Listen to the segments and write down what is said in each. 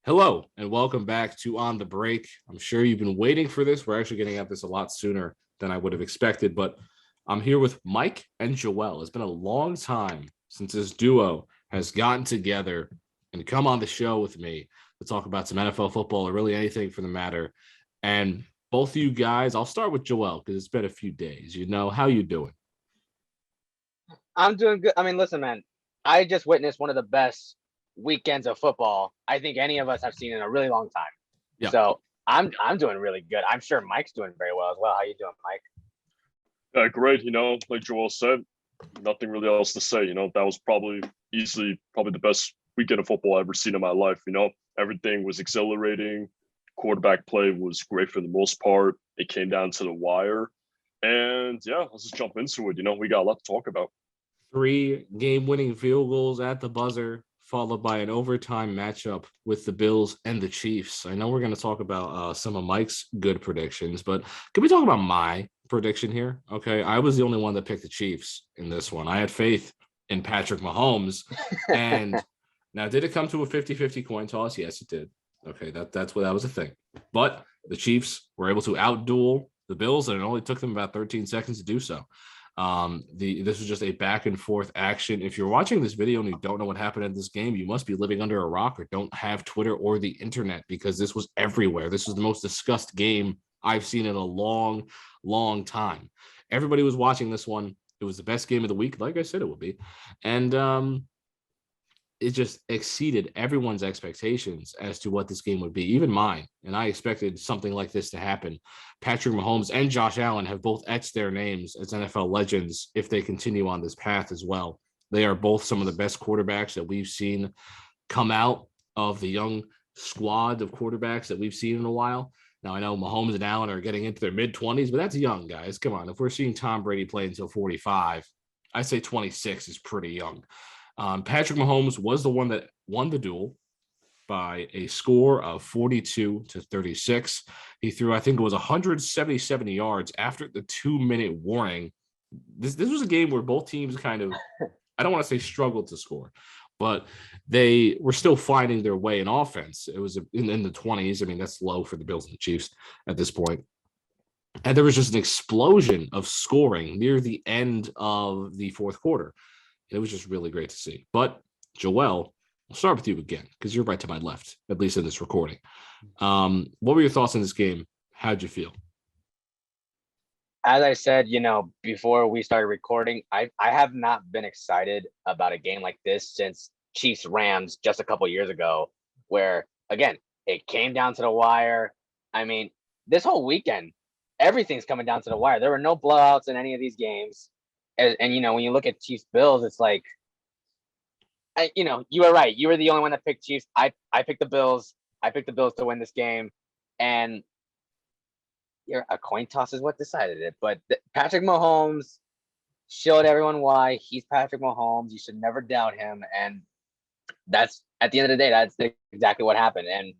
Hello and welcome back to On the Break. I'm sure you've been waiting for this. We're actually getting at this a lot sooner than I would have expected, but I'm here with Mike and Joel. It's been a long time since this duo has gotten together and come on the show with me to talk about some NFL football or really anything for the matter. And both of you guys, I'll start with Joel because it's been a few days. How you doing? I'm doing good. I mean, listen, man, I just witnessed one of the best weekends of football I think any of us have seen in a really long time. Yeah. So I'm doing really good. I'm sure Mike's doing very well as well. How you doing, Mike? Great. Like Joel said, nothing really else to say. That was probably the best weekend of football I've ever seen in my life. Everything was exhilarating. Quarterback play was great for the most part. It came down to the wire. And yeah, let's just jump into it. We got a lot to talk about. 3 game-winning field goals at the buzzer, followed by an overtime matchup with the Bills and the Chiefs. I know we're going to talk about some of Mike's good predictions, but can we talk about my prediction here? Okay, I was the only one that picked the Chiefs in this one. I had faith in Patrick Mahomes. And now, did it come to a 50-50 coin toss? Yes, it did. Okay, that was a thing. But the Chiefs were able to outduel the Bills, and it only took them about 13 seconds to do so. This was just a back and forth action. If you're watching this video and you don't know what happened in this game, you must be living under a rock or don't have Twitter or the internet, because this was everywhere. This was the most discussed game I've seen in a long, long time. Everybody was watching this one. It was the best game of the week, like I said it would be. And it just exceeded everyone's expectations as to what this game would be, even mine. And I expected something like this to happen. Patrick Mahomes and Josh Allen have both etched their names as NFL legends if they continue on this path as well. They are both some of the best quarterbacks that we've seen come out of the young squad of quarterbacks that we've seen in a while. Now, I know Mahomes and Allen are getting into their mid-20s, but that's young, guys. Come on. If we're seeing Tom Brady play until 45, I say 26 is pretty young. Patrick Mahomes was the one that won the duel by a score of 42-36. He threw, I think it was 177 yards after the 2-minute warning. This was a game where both teams kind of, I don't want to say struggled to score, but they were still finding their way in offense. It was in the 20s. I mean, that's low for the Bills and the Chiefs at this point. And there was just an explosion of scoring near the end of the fourth quarter. It was just really great to see. But Joel, I'll start with you again because you're right to my left, at least in this recording. What were your thoughts on this game? How'd you feel? As I said, before we started recording, I have not been excited about a game like this since Chiefs Rams just a couple years ago, where again it came down to the wire. I mean, this whole weekend, everything's coming down to the wire. There were no blowouts in any of these games. And when you look at Chiefs Bills, it's like, you were right. You were the only one that picked Chiefs. I picked the Bills. I picked the Bills to win this game, and a coin toss is what decided it. But Patrick Mahomes showed everyone why he's Patrick Mahomes. You should never doubt him, and that's at the end of the day, that's exactly what happened. And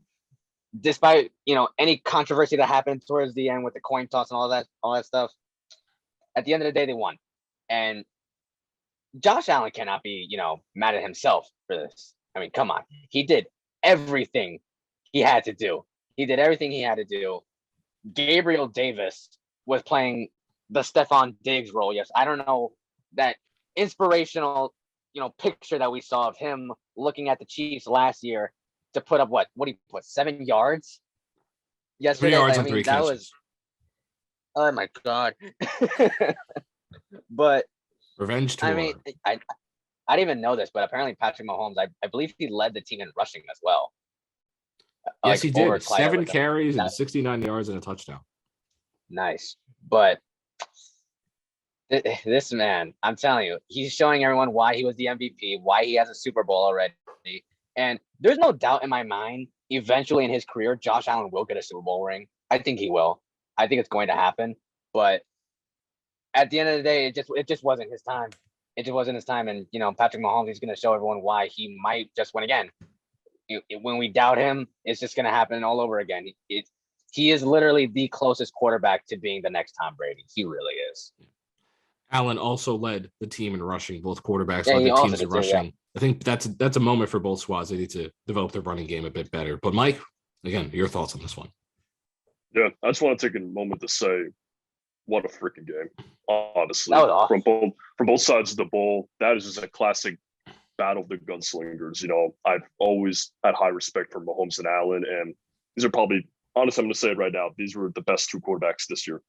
despite any controversy that happened towards the end with the coin toss and all that stuff, at the end of the day, they won. And Josh Allen cannot be, mad at himself for this. I mean, come on. He did everything he had to do. Gabriel Davis was playing the Stephon Diggs role. Yes, I don't know, that inspirational, picture that we saw of him looking at the Chiefs last year to put up what he put 7 yards yesterday. 3 yards and 3 catches. Oh my God. But Revenge tour. I mean, I didn't even know this, but apparently Patrick Mahomes, I believe he led the team in rushing as well. Yes, he did. 7 carries and 69 yards and a touchdown. Nice. But this man, I'm telling you, he's showing everyone why he was the MVP, why he has a Super Bowl already. And there's no doubt in my mind, eventually in his career, Josh Allen will get a Super Bowl ring. I think he will. I think it's going to happen. But at the end of the day, it just wasn't his time. It just wasn't his time. And, Patrick Mahomes is going to show everyone why he might just win again. When we doubt him, it's just going to happen all over again. He is literally the closest quarterback to being the next Tom Brady. He really is. Allen also led the team in rushing. Both quarterbacks led the teams in rushing I think that's a moment for both squads. They need to develop their running game a bit better. But Mike, again, your thoughts on this one? Yeah, I just want to take a moment to say, what a freaking game! Honestly, That was awesome. from both sides of the ball, that is just a classic battle of the gunslingers. You know, I've always had high respect for Mahomes and Allen, and these are probably, honestly, I'm going to say it right now, these were the best two quarterbacks this year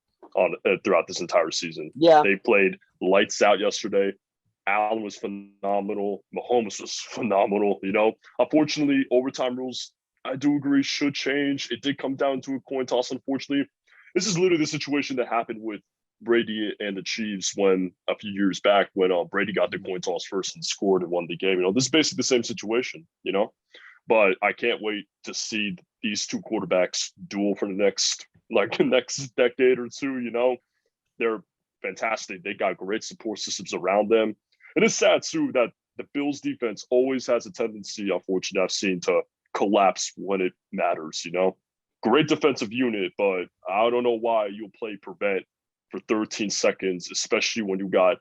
throughout this entire season. Yeah. They played lights out yesterday. Allen was phenomenal. Mahomes was phenomenal. You know, unfortunately, overtime rules, I do agree, should change. It did come down to a coin toss, unfortunately. This is literally the situation that happened with Brady and the Chiefs when a few years back when Brady got the coin toss first and scored and won the game. You know, this is basically the same situation, you know, but I can't wait to see these two quarterbacks duel for the next decade or two. You know, they're fantastic. They got great support systems around them. And it's sad too that the Bills defense always has a tendency, unfortunately, I've seen, to collapse when it matters, you know. Great defensive unit, but I don't know why you'll play prevent for 13 seconds, especially when you got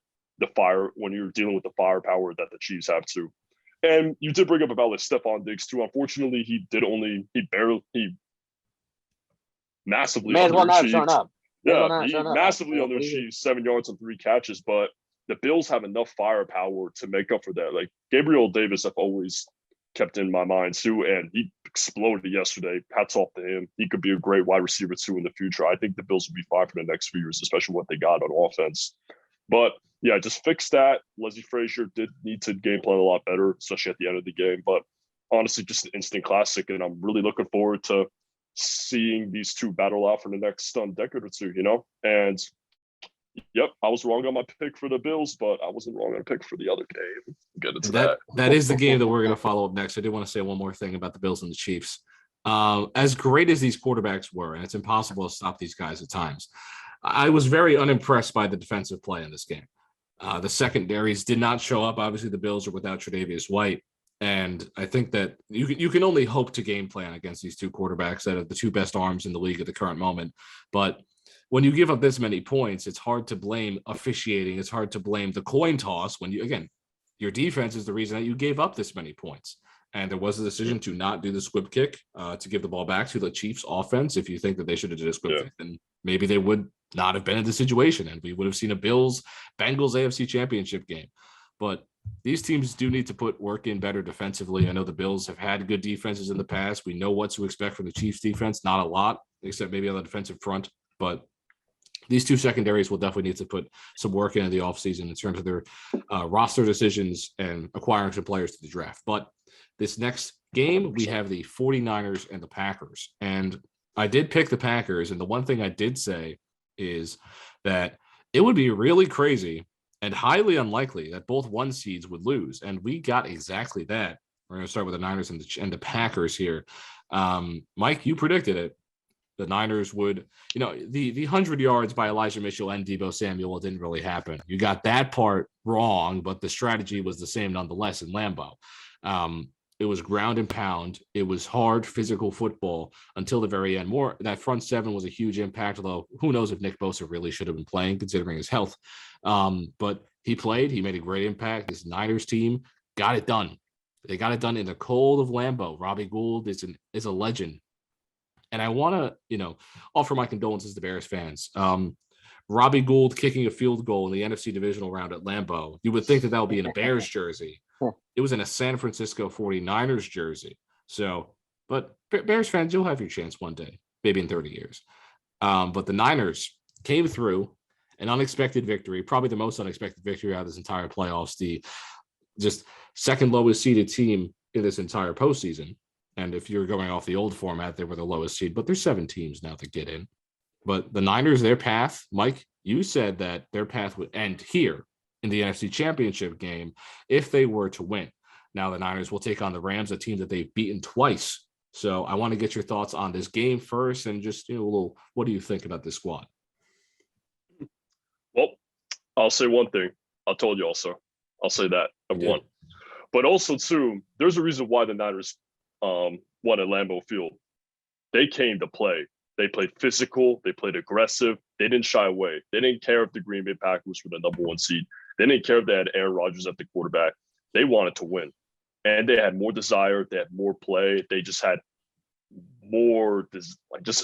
when you're dealing with the firepower that the Chiefs have to. And you did bring up about like Stephon Diggs too. Unfortunately, he massively May as well not have underachieved. shown up. Yeah, he massively underachieved, 7 yards on 3 catches, but the Bills have enough firepower to make up for that. Like Gabriel Davis, I've always kept in my mind too, and he exploded yesterday. Hats off to him. He could be a great wide receiver too in the future. I think the Bills will be fine for the next few years, especially what they got on offense. But yeah, just fix that. Leslie Frazier did need to game plan a lot better, especially at the end of the game. But honestly, just an instant classic, and I'm really looking forward to seeing these two battle out for the next decade or two, you know? And yep, I was wrong on my pick for the Bills, but I wasn't wrong on a pick for the other game. Get into that. That is the game that we're going to follow up next. I did want to say one more thing about the Bills and the Chiefs. As great as these quarterbacks were, and it's impossible to stop these guys at times, I was very unimpressed by the defensive play in this game. The secondaries did not show up. Obviously, the Bills are without Tre'Davious White. And I think that you can only hope to game plan against these two quarterbacks that are the two best arms in the league at the current moment. But when you give up this many points, it's hard to blame officiating. It's hard to blame the coin toss when your defense is the reason that you gave up this many points. And there was a decision to not do the squib kick, to give the ball back to the Chiefs offense. If you think that they should have did a squib kick, then maybe they would not have been in the situation and we would have seen a Bengals AFC championship game. But these teams do need to put work in better defensively. I know the Bills have had good defenses in the past. We know what to expect from the Chiefs defense. Not a lot, except maybe on the defensive front. But these two secondaries will definitely need to put some work in the offseason in terms of their roster decisions and acquiring some players to the draft. But this next game, we have the 49ers and the Packers. And I did pick the Packers. And the one thing I did say is that it would be really crazy and highly unlikely that both 1 seeds would lose. And we got exactly that. We're going to start with the Niners and the Packers here. Mike, you predicted it. The Niners would, the 100 yards by Elijah Mitchell and Deebo Samuel didn't really happen. You got that part wrong, but the strategy was the same nonetheless in Lambeau. It was ground and pound. It was hard physical football until the very end. That front seven was a huge impact, although who knows if Nick Bosa really should have been playing considering his health. But he played. He made a great impact. This Niners team got it done. They got it done in the cold of Lambeau. Robbie Gould is a legend. And I want to, offer my condolences to Bears fans. Robbie Gould kicking a field goal in the NFC divisional round at Lambeau. You would think that would be in a Bears jersey. It was in a San Francisco 49ers jersey. So, but Bears fans, you'll have your chance one day, maybe in 30 years. But the Niners came through an unexpected victory, probably the most unexpected victory out of this entire playoffs, the just second lowest seeded team in this entire postseason. And if you're going off the old format, they were the lowest seed, but there's 7 teams now that get in. But the Niners, their path, Mike, you said that their path would end here in the NFC Championship game if they were to win. Now the Niners will take on the Rams, a team that they've beaten twice. So I want to get your thoughts on this game first and just, a little, what do you think about this squad? Well, I'll say one thing. I told you also. I'll say that of one. But also, too, there's a reason why the Niners won at Lambeau Field. They came to play. They played physical. They played aggressive. They didn't shy away. They didn't care if the Green Bay Packers were the number 1 seed. They didn't care if they had Aaron Rodgers at the quarterback. They wanted to win, and they had more desire. They had more play. They just had more,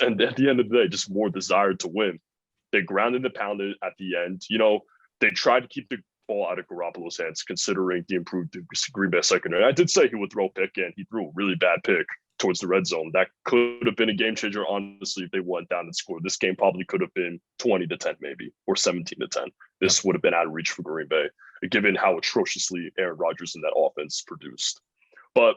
and at the end of the day, just more desire to win. They grounded and pounded at the end. They tried to keep the ball out of Garoppolo's hands, considering the improved Green Bay secondary. I did say he would throw a pick, and he threw a really bad pick towards the red zone. That could have been a game changer, honestly, if they went down and scored. This game probably could have been 20-10, maybe, or 17-10. This would have been out of reach for Green Bay, given how atrociously Aaron Rodgers and that offense produced. But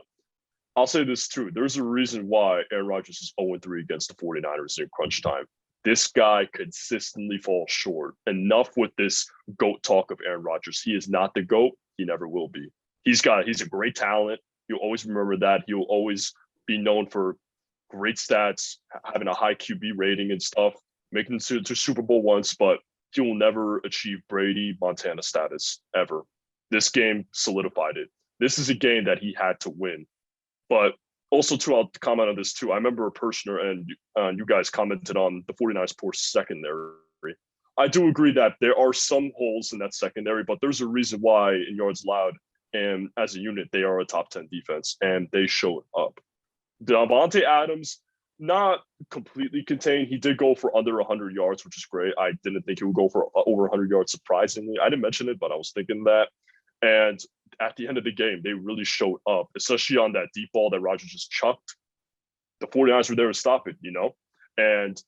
I'll say this too. There's a reason why Aaron Rodgers is 0-3 against the 49ers in crunch time. This guy consistently falls short. Enough with this GOAT talk of Aaron Rodgers. He is not the GOAT. He never will be. He's a great talent. You'll always remember that. He'll always be known for great stats, having a high QB rating and stuff, making it to Super Bowl once, but he will never achieve Brady Montana status ever. This game solidified it. This is a game that he had to win. But also, too, I'll comment on this, too. I remember Pershner and you guys commented on the 49ers' poor secondary. I do agree that there are some holes in that secondary, but there's a reason why in yards allowed and as a unit, they are a top 10 defense, and they showed up. Davante Adams, not completely contained. He did go for under 100 yards, which is great. I didn't think he would go for over 100 yards, surprisingly. I didn't mention it, but I was thinking that. And at the end of the game, they really showed up, especially on that deep ball that Rodgers just chucked. The 49ers were there to stop it, And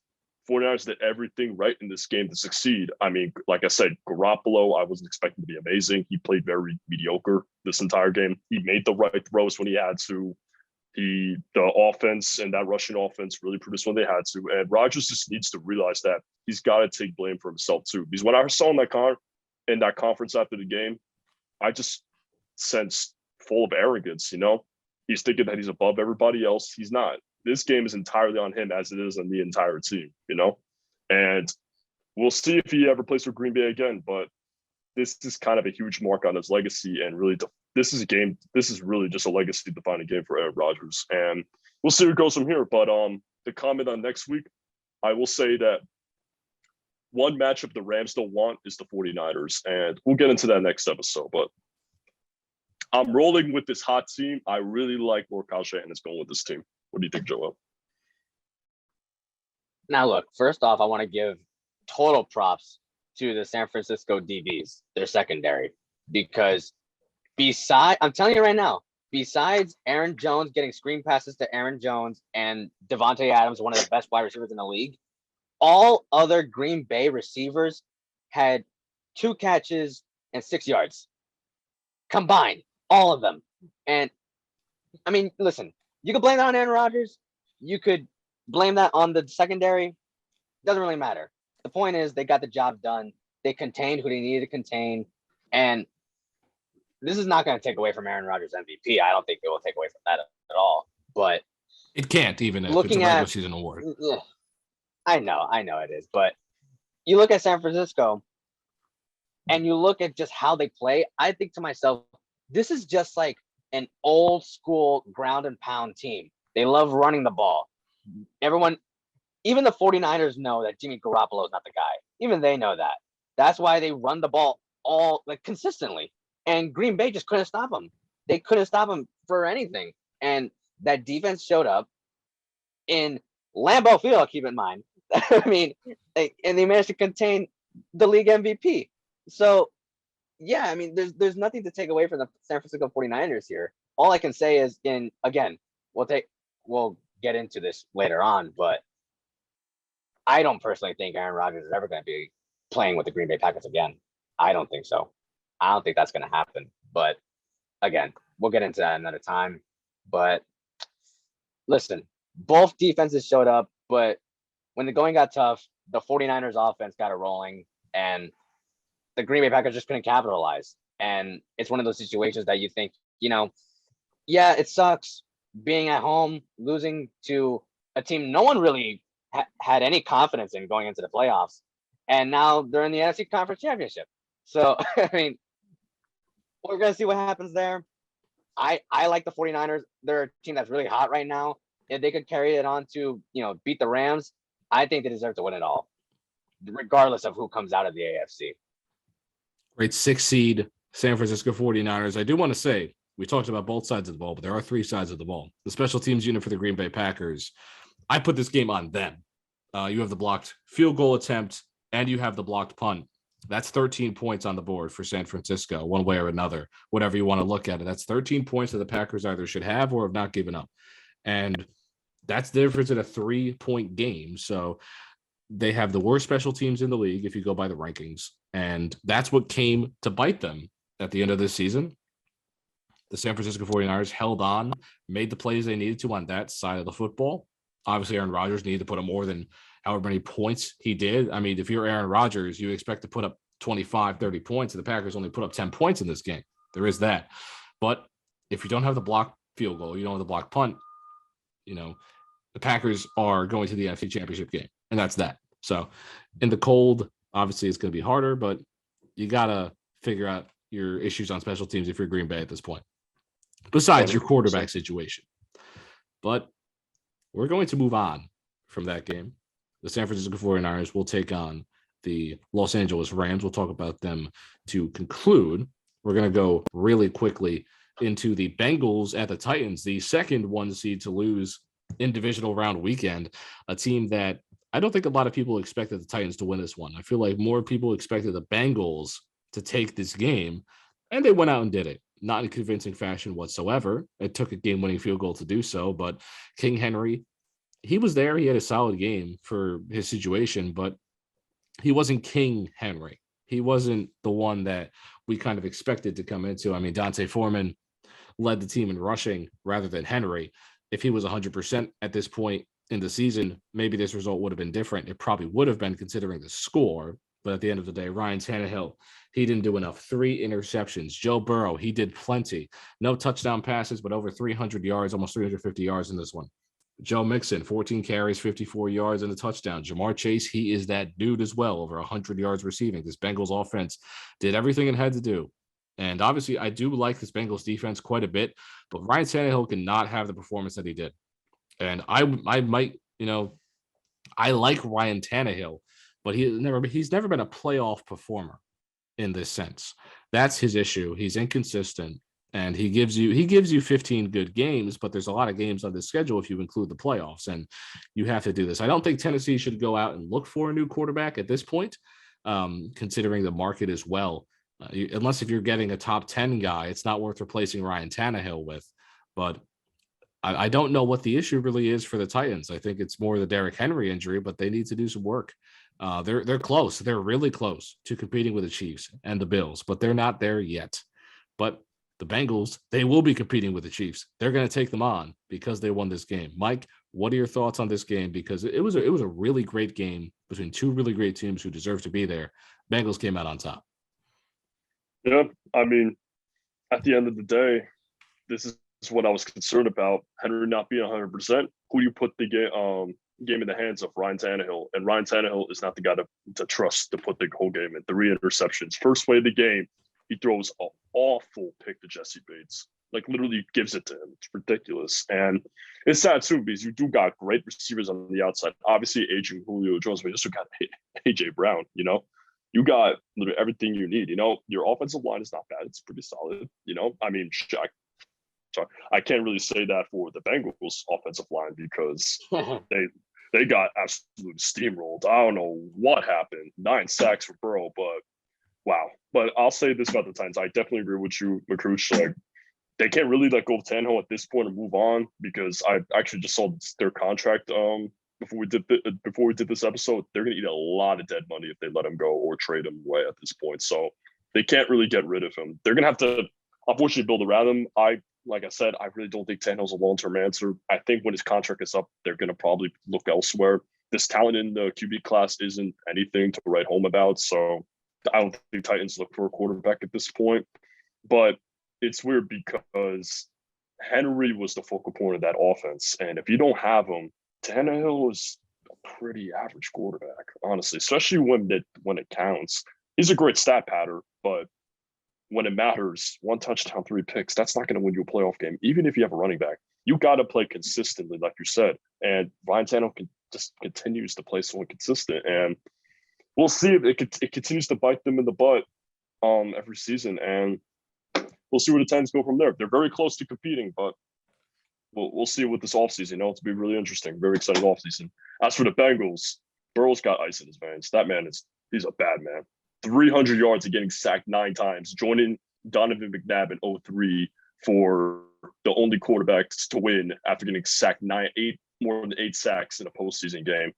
49ers did everything right in this game to succeed. I mean, like I said, Garoppolo, I wasn't expecting to be amazing. He played very mediocre this entire game. He made the right throws when he had to. The offense and that rushing offense really produced when they had to. And Rodgers just needs to realize that he's got to take blame for himself too. Because when I saw him in that conference after the game, I just sensed full of arrogance, He's thinking that he's above everybody else. He's not. This game is entirely on him as it is on the entire team, And we'll see if he ever plays for Green Bay again. But this is kind of a huge mark on his legacy, and really, this is really just a legacy-defining game for Aaron Rodgers, and we'll see where it goes from here. But to comment on next week, I will say that one matchup the Rams don't want is the 49ers, and we'll get into that next episode. But I'm rolling with this hot team. I really like where Kyle Shanahan is going with this team. What do you think, Joel? Now, look, first off, I want to give total props to the San Francisco DBs, their secondary, because I'm telling you right now, besides Aaron Jones getting screen passes to Aaron Jones and Davante Adams, one of the best wide receivers in the league, all other Green Bay receivers had 2 catches and 6 yards combined, all of them. And I mean, listen, you could blame that on Aaron Rodgers. You could blame that on the secondary. Doesn't really matter. The point is they got the job done. They contained who they needed to contain. And this is not going to take away from Aaron Rodgers' MVP. I don't think it will take away from that at all. But it can't, even if it's a regular season award. Yeah, I know it is. But you look at San Francisco and you look at just how they play, I think to myself, this is just like an old school ground and pound team. They love running the ball. Everyone, even the 49ers know that Jimmy Garoppolo is not the guy. Even they know that. That's why they run the ball consistently. And Green Bay just couldn't stop them. They couldn't stop them for anything. And that defense showed up in Lambeau Field, keep in mind. I mean, and they managed to contain the league MVP. So, yeah, I mean, there's nothing to take away from the San Francisco 49ers here. All I can say is, we'll get into this later on, but I don't personally think Aaron Rodgers is ever going to be playing with the Green Bay Packers again. I don't think so. I don't think that's going to happen. But again, we'll get into that another time. But listen, both defenses showed up, but when the going got tough, the 49ers offense got it rolling, and the Green Bay Packers just couldn't capitalize. And it's one of those situations that you think, yeah, it sucks being at home, losing to a team no one really had any confidence in going into the playoffs. And now they're in the NFC Conference Championship. So, I mean, we're going to see what happens there. I like the 49ers. They're a team that's really hot right now. If they could carry it on to, beat the Rams, I think they deserve to win it all, regardless of who comes out of the AFC. Great 6 seed San Francisco 49ers. I do want to say, we talked about both sides of the ball, but there are three sides of the ball. The special teams unit for the Green Bay Packers, I put this game on them. You have the blocked field goal attempt and you have the blocked punt. That's 13 points on the board for San Francisco, one way or another, whatever you want to look at it. That's 13 points that the Packers either should have or have not given up. And that's the difference in a 3-point game. So they have the worst special teams in the league if you go by the rankings. And that's what came to bite them at the end of this season. The San Francisco 49ers held on, made the plays they needed to on that side of the football. Obviously, Aaron Rodgers needed to put up more than however many points he did. I mean, if you're Aaron Rodgers, you expect to put up 25, 30 points, and the Packers only put up 10 points in this game. There is that. But if you don't have the block field goal, you don't have the block punt, the Packers are going to the NFC Championship game, and that's that. So in the cold, obviously it's going to be harder, but you got to figure out your issues on special teams if you're Green Bay at this point, besides your quarterback situation. But we're going to move on from that game. The San Francisco 49ers will take on the Los Angeles Rams. We'll talk about them to conclude. We're going to go really quickly into the Bengals at the Titans, the second 1 seed to lose in divisional round weekend, a team that I don't think a lot of people expected the Titans to win this one. I feel like more people expected the Bengals to take this game, and they went out and did it. Not in convincing fashion whatsoever. It took a game-winning field goal to do so, but King Henry, he was there. He had a solid game for his situation, but he wasn't King Henry. He wasn't the one that we kind of expected to come into. I mean, Dante Foreman led the team in rushing rather than Henry. If he was 100% at this point in the season, maybe this result would have been different. It probably would have been considering the score. But at the end of the day, Ryan Tannehill, he didn't do enough. 3 interceptions. Joe Burrow, he did plenty. No touchdown passes, but over 300 yards, almost 350 yards in this one. Joe Mixon, 14 carries, 54 yards, and a touchdown. Jamar Chase, he is that dude as well, over 100 yards receiving. This Bengals offense did everything it had to do. And obviously, I do like this Bengals defense quite a bit, but Ryan Tannehill cannot have the performance that he did. And I might, I like Ryan Tannehill, but he's never been a playoff performer in this sense. That's his issue. He's inconsistent, and he gives you 15 good games, but there's a lot of games on the schedule if you include the playoffs, and you have to do this. I don't think Tennessee should go out and look for a new quarterback at this point, considering the market as well. Unless if you're getting a top 10 guy, it's not worth replacing Ryan Tannehill with. But I don't know what the issue really is for the Titans. I think it's more the Derrick Henry injury, but they need to do some work. They're close. They're really close to competing with the Chiefs and the Bills, but they're not there yet. But the Bengals, they will be competing with the Chiefs. They're going to take them on because they won this game. Mike, what are your thoughts on this game? Because it was a really great game between two really great teams who deserve to be there. Bengals came out on top. Yeah, I mean, at the end of the day, this is what I was concerned about. Henry not being 100%. Who do you put the game in the hands of? Ryan Tannehill. And Ryan Tannehill is not the guy to trust to put the whole game in. 3 interceptions. First play of the game, he throws an awful pick to Jesse Bates. Like, literally gives it to him. It's ridiculous. And it's sad, too, because you do got great receivers on the outside. Obviously, aging Julio Jones, but you also got A.J. Brown, You got literally everything you need. Your offensive line is not bad. It's pretty solid. I mean, I can't really say that for the Bengals offensive line because they got absolutely steamrolled. I don't know what happened. 9 sacks for Burrow, but wow. But I'll say this about the Titans. I definitely agree with you, Macruch. Like, they can't really let go of Tannehill at this point and move on because I actually just saw their contract before we did this episode. They're going to eat a lot of dead money if they let him go or trade him away at this point. So they can't really get rid of him. They're going to have to, unfortunately, build around him. Like I said, I really don't think Tannehill's a long-term answer. I think when his contract is up, they're going to probably look elsewhere. This talent in the QB class isn't anything to write home about. So I don't think Titans look for a quarterback at this point. But it's weird because Henry was the focal point of that offense. And if you don't have him, Tannehill is a pretty average quarterback, honestly, especially when it counts. He's a great stat pattern, but when it matters, 1 touchdown, 3 picks, that's not going to win you a playoff game. Even if you have a running back, you got to play consistently, like you said. And Ryan Tannehill just continues to play so inconsistent. And we'll see if it continues to bite them in the butt. every season, and we'll see where the Titans go from there. They're very close to competing, but we'll see with this offseason. You know, it's be really interesting. Very exciting offseason. As for the Bengals, Burrow's got ice in his veins. That man he's a bad man. 300 yards and getting sacked 9 times, joining Donovan McNabb in 03 for the only quarterbacks to win after getting sacked more than 8 sacks in a postseason game.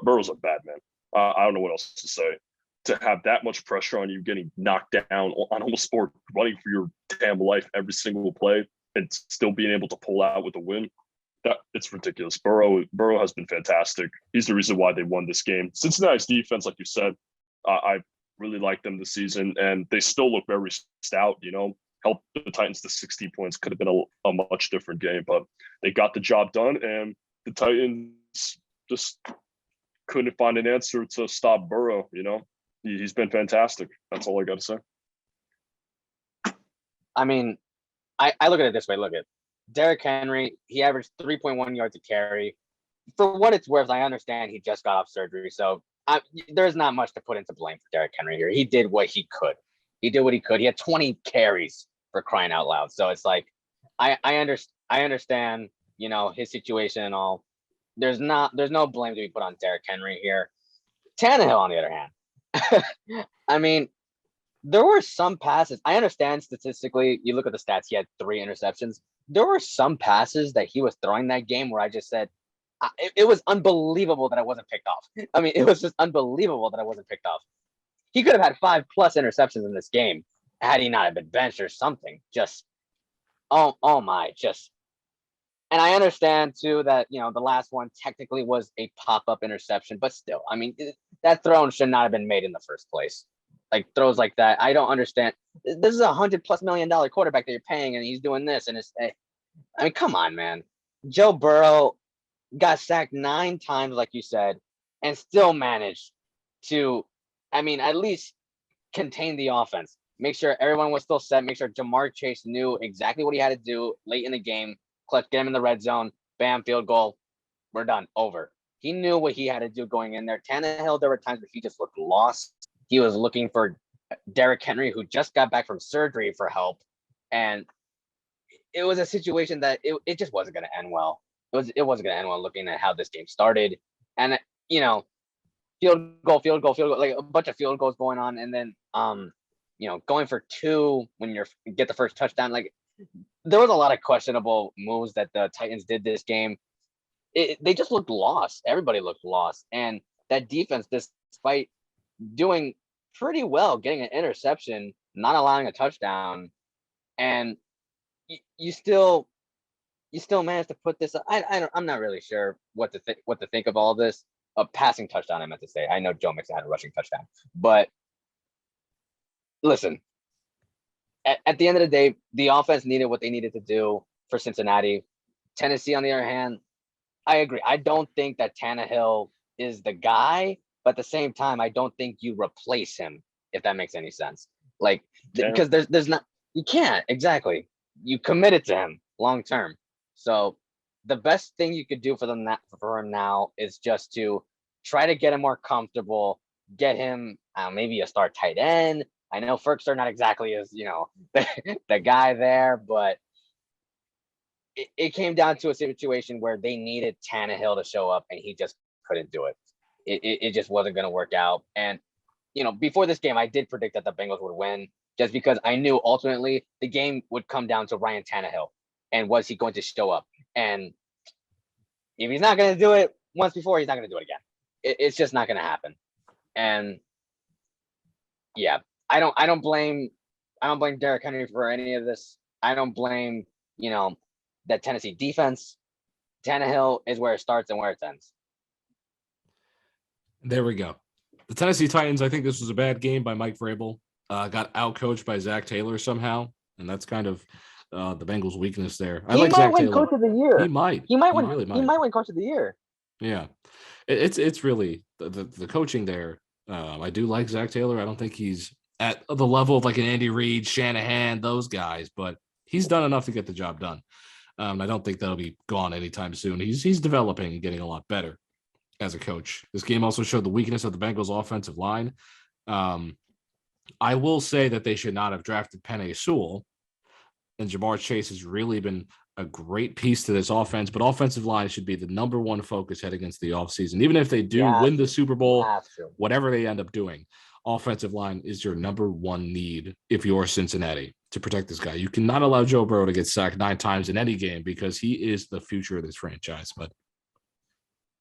Burrow's a bad man. I don't know what else to say. To have that much pressure on you, getting knocked down on almost sport, running for your damn life every single play, and still being able to pull out with a win, it's ridiculous. Burrow has been fantastic. He's the reason why they won this game. Cincinnati's defense, like you said, I really like them this season, and they still look very stout. You know, helped the Titans to 60 points. Could have been a much different game, but they got the job done, and the Titans just couldn't find an answer to stop Burrow. You know, he's been fantastic. That's all I got to say. I mean, I look at it this way. Look at Derrick Henry. He averaged 3.1 yards a carry. For what it's worth, I understand he just got off surgery, so there's not much to put into blame for Derrick Henry here. He did what he could. He had 20 carries, for crying out loud. So it's like, I understand, you know, his situation and all. There's no blame to be put on Derrick Henry here. Tannehill, on the other hand, I mean, there were some passes. I understand statistically, you look at the stats, he had 3 interceptions. There were some passes that he was throwing that game where I just said, it was unbelievable that I wasn't picked off. I mean, it was just unbelievable that I wasn't picked off. He could have had 5+ interceptions in this game had he not have been benched or something. Just, oh my, just. And I understand too that, you know, the last one technically was a pop-up interception, but still, I mean, that throw should not have been made in the first place. Like throws like that, I don't understand. This is $100+ million quarterback that you're paying, and he's doing this, and I mean, come on, man. Joe Burrow got sacked 9 times, like you said, and still managed to, I mean, at least contain the offense. Make sure everyone was still set. Make sure Jamar Chase knew exactly what he had to do late in the game. Clutch, get him in the red zone. Bam, field goal. We're done. Over. He knew what he had to do going in there. Tannehill, there were times where he just looked lost. He was looking for Derrick Henry, who just got back from surgery, for help. And it was a situation that it just wasn't going to end well. It wasn't going to end well looking at how this game started. And, you know, field goal, like a bunch of field goals going on. And then, you know, going for 2 when you get the first touchdown. Like, there was a lot of questionable moves that the Titans did this game. They just looked lost. Everybody looked lost. And that defense, despite doing pretty well, getting an interception, not allowing a touchdown, and you still managed to put this. I'm not really sure what to think of all this. A passing touchdown, I meant to say. I know Joe Mixon had a rushing touchdown, but listen. At the end of the day, the offense needed what they needed to do for Cincinnati. Tennessee, on the other hand, I agree. I don't think that Tannehill is the guy, but at the same time, I don't think you replace him, if that makes any sense. Like, because there's not, you can't, exactly. You committed to him long term. So the best thing you could do for him now is just to try to get him more comfortable, get him maybe a star tight end. I know Ferkster not exactly as, you know, the guy there, but it came down to a situation where they needed Tannehill to show up, and he just couldn't do it. It just wasn't going to work out. And, you know, before this game, I did predict that the Bengals would win, just because I knew ultimately the game would come down to Ryan Tannehill, and was he going to show up? And if he's not going to do it once before, he's not going to do it again. It's just not going to happen. And yeah. I don't blame Derrick Henry for any of this. I don't blame, you know, that Tennessee defense. Tannehill is where it starts and where it ends. There we go. The Tennessee Titans, I think this was a bad game by Mike Vrabel. Got outcoached by Zach Taylor somehow, and that's kind of the Bengals' weakness there. He like might Zach win Taylor. Coach of the Year. He might. He might win. Really might. He might win Coach of the Year. Yeah, it's really the coaching there. I do like Zach Taylor. I don't think he's at the level of like an Andy Reid, Shanahan, those guys, but he's done enough to get the job done. I don't think that'll be gone anytime soon. He's developing and getting a lot better as a coach. This game also showed the weakness of the Bengals offensive line. I will say that they should not have drafted Penei Sewell, and Jamar Chase has really been a great piece to this offense, but offensive line should be the number one focus heading into the offseason. Even if they do win the Super Bowl, whatever they end up doing, offensive line is your number one need if you're Cincinnati to protect this guy. You cannot allow Joe Burrow to get sacked 9 times in any game because he is the future of this franchise. But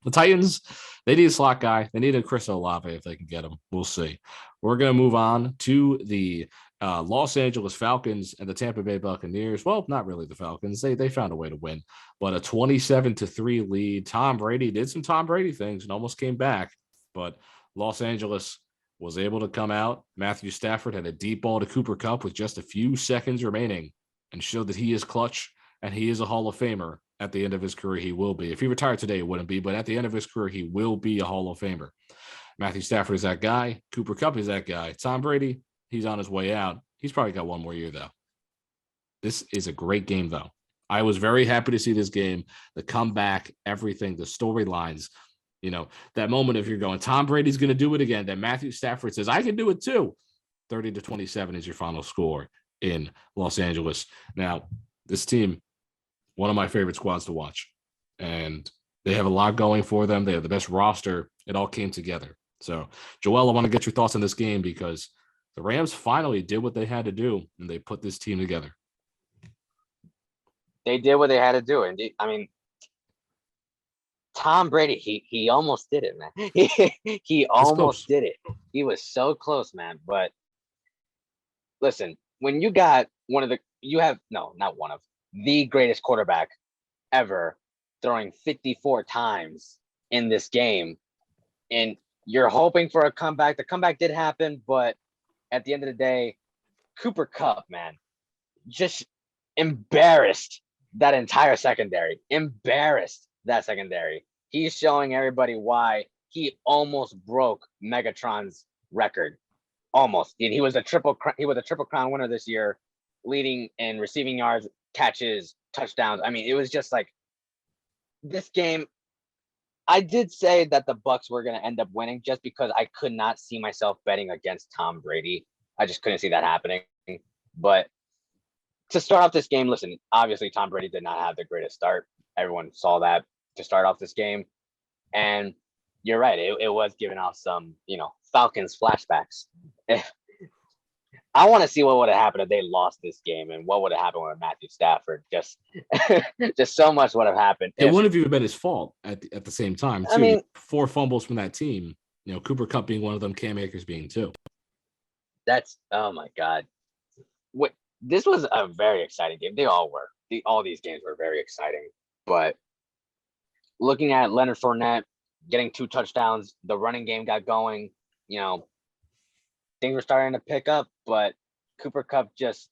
the Titans, they need a slot guy. They need a Chris Olave if they can get him. We'll see. We're going to move on to the Los Angeles Falcons and the Tampa Bay Buccaneers. Well, not really the Falcons. They found a way to win, but a 27-3 lead. Tom Brady did some Tom Brady things and almost came back, but Los Angeles was able to come out. Matthew Stafford had a deep ball to Cooper Kupp with just a few seconds remaining and showed that he is clutch and he is a Hall of Famer. At the end of his career, he will be. If he retired today, it wouldn't be, but at the end of his career, he will be a Hall of Famer. Matthew Stafford is that guy. Cooper Kupp is that guy. Tom Brady, he's on his way out. He's probably got one more year, though. This is a great game, though. I was very happy to see this game, the comeback, everything, the storylines. You know, that moment if you're going, Tom Brady's going to do it again, then Matthew Stafford says, I can do it too. 30-27 is your final score in Los Angeles. Now, this team, one of my favorite squads to watch. And they have a lot going for them. They have the best roster. It all came together. So, Joel, I want to get your thoughts on this game because the Rams finally did what they had to do, and they put this team together. They did what they had to do. And I mean, Tom Brady, he almost did it, man. He almost did it. He was so close, man. But listen, when you got the greatest quarterback ever throwing 54 times in this game, and you're hoping for a comeback. The comeback did happen, but at the end of the day, Cooper Kupp, man, just embarrassed that entire secondary. He's showing everybody why he almost broke Megatron's record. Almost. He was a triple crown winner this year, leading in receiving yards, catches, touchdowns. I mean, it was just like this game. I did say that the Bucs were going to end up winning just because I could not see myself betting against Tom Brady. I just couldn't see that happening. But to start off this game, listen, obviously Tom Brady did not have the greatest start. Everyone saw that to start off this game. And you're right. It was giving off some, Falcons flashbacks. I want to see what would have happened if they lost this game and what would have happened with Matthew Stafford. Just so much would have happened. It wouldn't have even been his fault at the same time, too. I mean, 4 fumbles from that team, Cooper Kupp being one of them, Cam Akers being 2. That's, oh my God. This was a very exciting game. They all were. All these games were very exciting. But looking at Leonard Fournette getting 2 touchdowns, the running game got going, things were starting to pick up, but Cooper Kupp just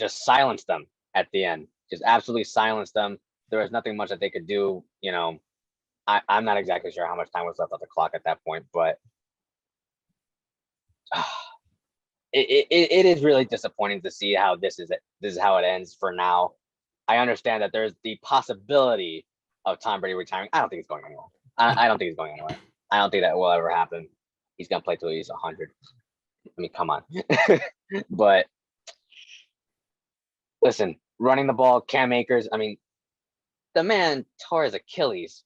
silenced them at the end. Just absolutely silenced them. There was nothing much that they could do. I'm not exactly sure how much time was left on the clock at that point, but it is really disappointing to see how this is how it ends for now. I understand that there's the possibility of Tom Brady retiring. I don't think he's going anywhere. I don't think he's going anywhere. I don't think that will ever happen. He's going to play till he's 100. I mean, come on. But listen, running the ball, Cam Akers, I mean, the man tore his Achilles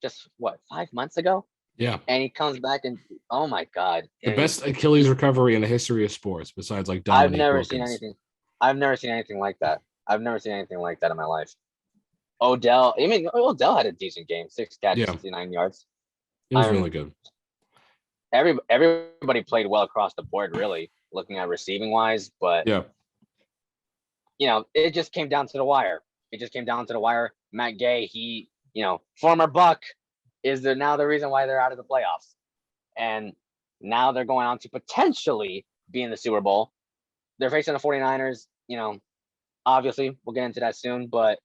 just, 5 months ago? Yeah. And he comes back and, oh, my God. The best Achilles recovery in the history of sports, besides like Dominique I've never Wilkins. seen anything like that. I've never seen anything like that in my life. Odell had a decent game, 6 catches, 69 yards. It was really good. Everybody played well across the board, really, looking at receiving wise, but it just came down to the wire. Matt Gay, he, former Buck, is now the reason why they're out of the playoffs. And now they're going on to potentially be in the Super Bowl. They're facing the 49ers, obviously we'll get into that soon, but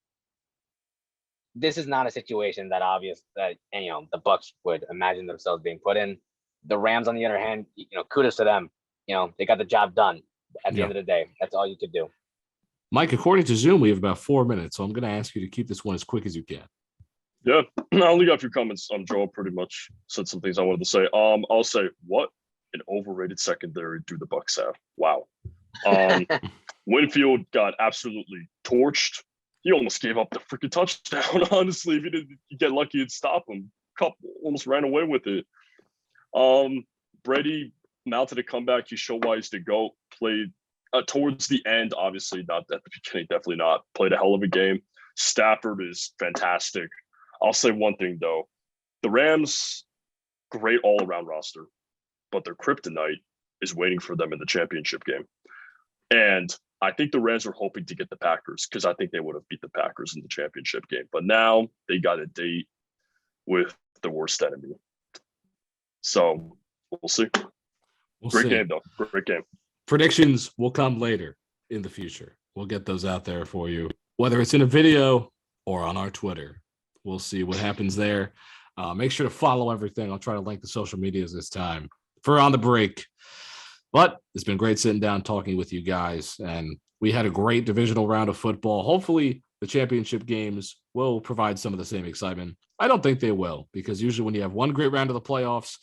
this is not a situation that the Bucs would imagine themselves being put in. The Rams, on the other hand, kudos to them. They got the job done at the end of the day. That's all you could do. Mike, according to Zoom, we have about 4 minutes, so I'm going to ask you to keep this one as quick as you can. Yeah, I only got a few comments. Joel pretty much said some things I wanted to say. I'll say, what an overrated secondary do the Bucks have? Wow. Winfield got absolutely torched. He almost gave up the freaking touchdown, honestly. If he didn't get lucky and stop him. Cup almost ran away with it. Brady mounted a comeback. He showed why he's the GOAT. Played towards the end, obviously, not at the beginning, definitely not. Played a hell of a game. Stafford is fantastic. I'll say one thing, though. The Rams, great all-around roster, but their kryptonite is waiting for them in the championship game. And I think the Rams were hoping to get the Packers because I think they would have beat the Packers in the championship game. But now they got a date with the worst enemy. So we'll see. Great game, though. Great game. Predictions will come later in the future. We'll get those out there for you, whether it's in a video or on our Twitter. We'll see what happens there. Make sure to follow everything. I'll try to link the social medias this time for On the Break. But it's been great sitting down talking with you guys, and we had a great divisional round of football. Hopefully, the championship games will provide some of the same excitement. I don't think they will, because usually when you have one great round of the playoffs,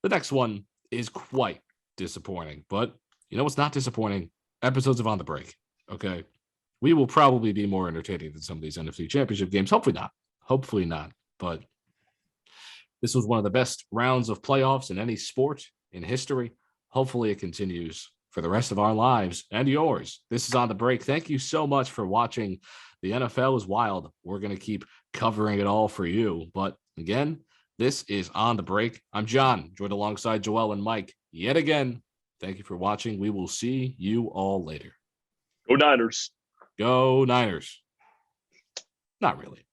the next one is quite disappointing. But you know what's not disappointing? Episodes of On the Break. Okay. We will probably be more entertaining than some of these NFC championship games. Hopefully not. Hopefully not. But this was one of the best rounds of playoffs in any sport in history. Hopefully it continues for the rest of our lives and yours. This is On the Break. Thank you so much for watching. The NFL is wild. We're going to keep covering it all for you. But again, this is On the Break. I'm John, joined alongside Joel and Mike yet again. Thank you for watching. We will see you all later. Go Niners. Go Niners. Not really.